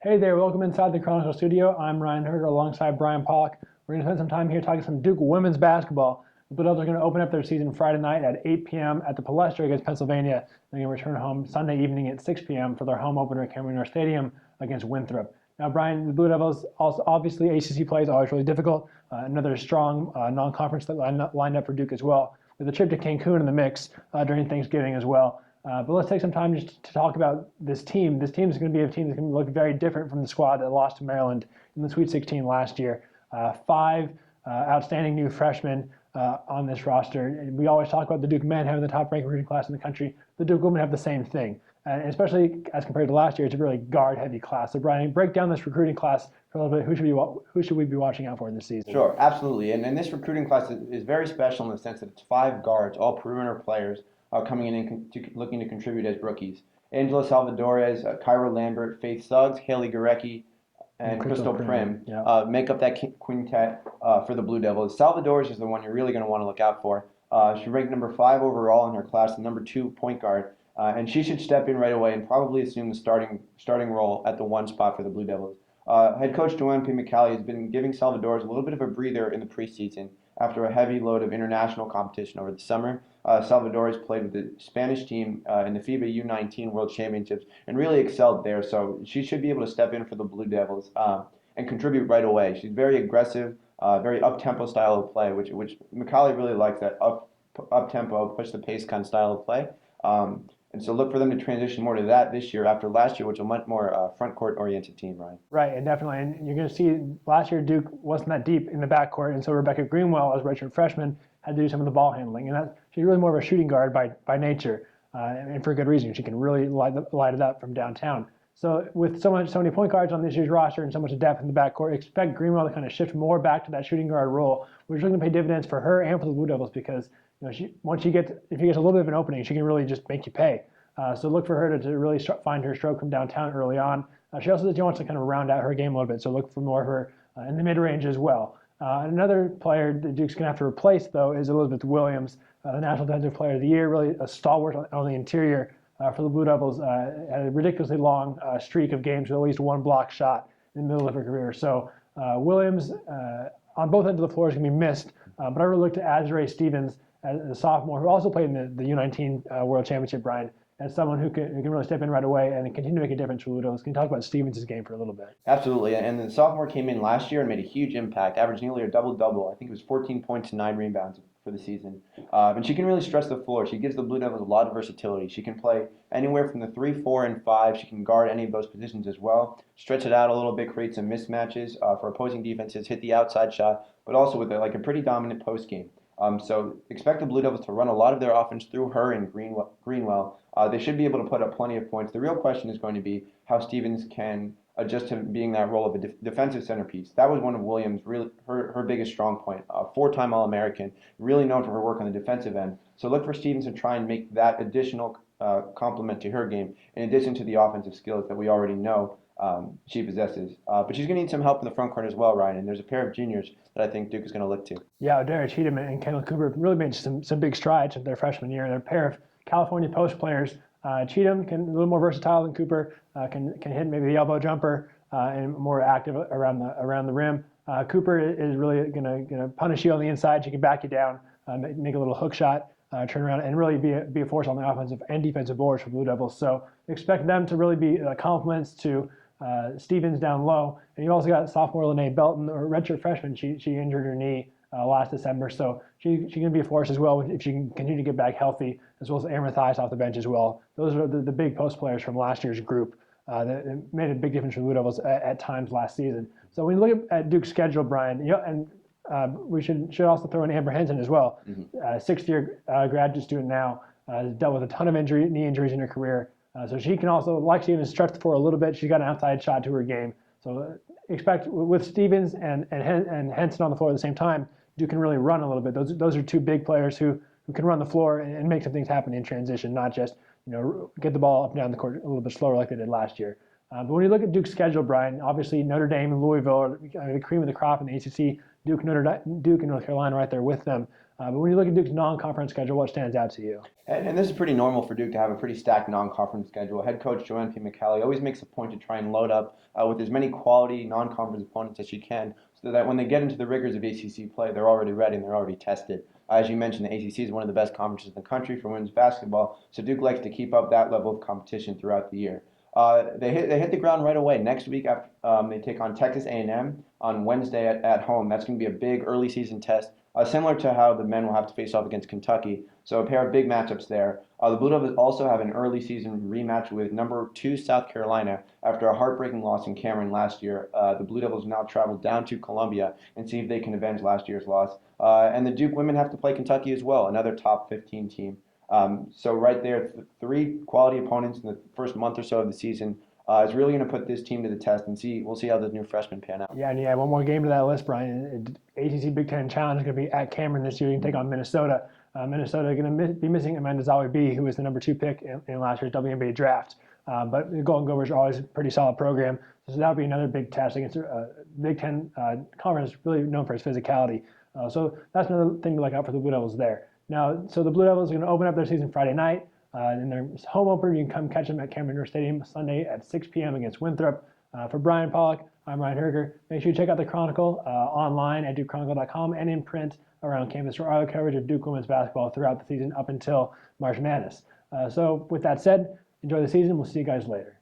Hey there, welcome inside the Chronicle studio. I'm Ryan Hoerger alongside Brian Pollack. We're going to spend some time here talking some Duke women's basketball. The Blue Devils are going to open up their season Friday night at 8 p.m. at the Pollack against Pennsylvania. They're going to return home Sunday evening at 6 p.m. for their home opener at Cameron Indoor Stadium against Winthrop. Now, Brian, the Blue Devils, also obviously ACC play is always really difficult. Another strong non-conference that lined up for Duke as well, with a trip to Cancun in the mix during Thanksgiving as well. But let's take some time just to talk about this team. This team is going to be a team that's going to look very different from the squad that lost to Maryland in the Sweet 16 last year. Five outstanding new freshmen on this roster. And we always talk about the Duke men having the top-ranked recruiting class in the country. The Duke women have the same thing. And especially as compared to last year, it's a really guard-heavy class. So, Brian, break down this recruiting class for a little bit. Who should we be watching out for this season? Sure, absolutely. And this recruiting class is very special in the sense that it's five guards, all perimeter players, coming in and looking to contribute as rookies. Angela Salvadores, Kyra Lambert, Faith Suggs, Haley Gurecki, and Crystal Prim make up that quintet for the Blue Devils. Salvadores is the one you're really going to want to look out for. She ranked number 5 overall in her class, the number 2 point guard, and she should step in right away and probably assume the starting role at the 1 spot for the Blue Devils. Head coach Joanne P. McCallie has been giving Salvadores a little bit of a breather in the preseason after a heavy load of international competition over the summer. Salvadores played with the Spanish team in the FIBA U19 World Championships and really excelled there. So she should be able to step in for the Blue Devils and contribute right away. She's very aggressive, very up-tempo style of play, which McCallie really likes, that up-tempo, push the pace kind of style of play. And so look for them to transition more to that this year after last year, which was a much more front court oriented team, Ryan. Right, and definitely. And you're going to see last year Duke wasn't that deep in the backcourt, and so Rebecca Greenwell, as redshirt freshman, had to do some of the ball handling. And she's really more of a shooting guard by nature, and for good reason. She can really light it up from downtown. So with so many point guards on this year's roster and so much depth in the backcourt, expect Greenwell to kind of shift more back to that shooting guard role, which is going to pay dividends for her and for the Blue Devils because if she gets a little bit of an opening, she can really just make you pay. So look for her to really find her stroke from downtown early on. She also wants to kind of round out her game a little bit, so look for more of her in the mid-range as well. Another player that Duke's going to have to replace, though, is Elizabeth Williams, the National Defensive Player of the Year, really a stalwart on the interior for the Blue Devils. Had a ridiculously long streak of games with at least one block shot in the middle of her career. So Williams, on both ends of the floor, is going to be missed. But I really look to Azurá Stevens as a sophomore, who also played in the U19 World Championship, Brian, as someone who can really step in right away and continue to make a difference for the Blue Devils. Can you talk about Stevens' game for a little bit? Absolutely. And the sophomore came in last year and made a huge impact, averaged nearly a double-double. I think it was 14 points and 9 rebounds for the season. And she can really stretch the floor. She gives the Blue Devils a lot of versatility. She can play anywhere from the 3, 4, and 5. She can guard any of those positions as well. Stretch it out a little bit, create some mismatches for opposing defenses, hit the outside shot, but also with a pretty dominant post game. So expect the Blue Devils to run a lot of their offense through her and Greenwell. They should be able to put up plenty of points. The real question is going to be how Stevens can adjust to being that role of a defensive centerpiece. That was one of Williams' her biggest strong point. 4-time All-American, really known for her work on the defensive end. So look for Stevens to try and make that additional complement to her game, in addition to the offensive skills that we already know she possesses. But she's going to need some help in the front court as well, Ryan. And there's a pair of juniors that I think Duke is going to look to. Yeah, Dara Cheatham and Kendall Cooper really made some big strides in their freshman year. They're a pair of California post players. Cheatham can a little more versatile than Cooper. Can hit maybe the elbow jumper and more active around the rim. Cooper is really going to punish you on the inside. She can back you down, make a little hook shot, turn around, and really be a force on the offensive and defensive boards for Blue Devils. So expect them to really be complements to Stevens down low. And you also got sophomore Lene Belton, or redshirt freshman. She injured her knee last December, so she can be a force as well if she can continue to get back healthy, as well as Aaron Mathias off the bench as well. Those are the big post players from last year's group that made a big difference for the Blue Devils at times last season. So when you look at Duke's schedule, Brian, and we should also throw in Amber Henson as well, sixth-year graduate student now, has dealt with a ton of knee injuries in her career. So she can also, like Stevens, stretch the floor a little bit. She's got an outside shot to her game. So expect with Stevens and Henson on the floor at the same time, Duke can really run a little bit. Those are two big players who can run the floor and make some things happen in transition, not just get the ball up and down the court a little bit slower like they did last year. But when you look at Duke's schedule, Brian, obviously Notre Dame and Louisville are the cream of the crop in the ACC. Duke and North Carolina right there with them. But when you look at Duke's non-conference schedule, what stands out to you? And this is pretty normal for Duke to have a pretty stacked non-conference schedule. Head coach Joanne P. McCallie always makes a point to try and load up with as many quality non-conference opponents as she can, so that when they get into the rigors of ACC play, they're already ready and they're already tested. As you mentioned, the ACC is one of the best conferences in the country for women's basketball, so Duke likes to keep up that level of competition throughout the year. They hit the ground right away. Next week, after they take on Texas A&M on Wednesday at home. That's going to be a big early season test, similar to how the men will have to face off against Kentucky. So a pair of big matchups there. The Blue Devils also have an early season rematch with number 2 South Carolina after a heartbreaking loss in Cameron last year. The Blue Devils now travel down to Columbia and see if they can avenge last year's loss. And the Duke women have to play Kentucky as well, another top 15 team. So right there, 3 quality opponents in the first month or so of the season is really going to put this team to the test, and we'll see how the new freshmen pan out. Yeah, and you add one more game to that list, Brian. ACC Big Ten Challenge is going to be at Cameron this year. You can take on Minnesota. Minnesota is going to be missing Amanda Zawi, who was the number 2 pick in last year's WNBA draft. But the Golden Gophers are always a pretty solid program, so that'll be another big test against a Big Ten conference really known for its physicality. So that's another thing to look out for the Blue Devils there. Now, so the Blue Devils are going to open up their season Friday night. In their home opener, you can come catch them at Cameron Indoor Stadium Sunday at 6 p.m. against Winthrop. For Brian Pollack, I'm Ryan Hoerger. Make sure you check out the Chronicle online at DukeChronicle.com and in print around campus for our coverage of Duke women's basketball throughout the season up until March Madness. So with that said, enjoy the season. We'll see you guys later.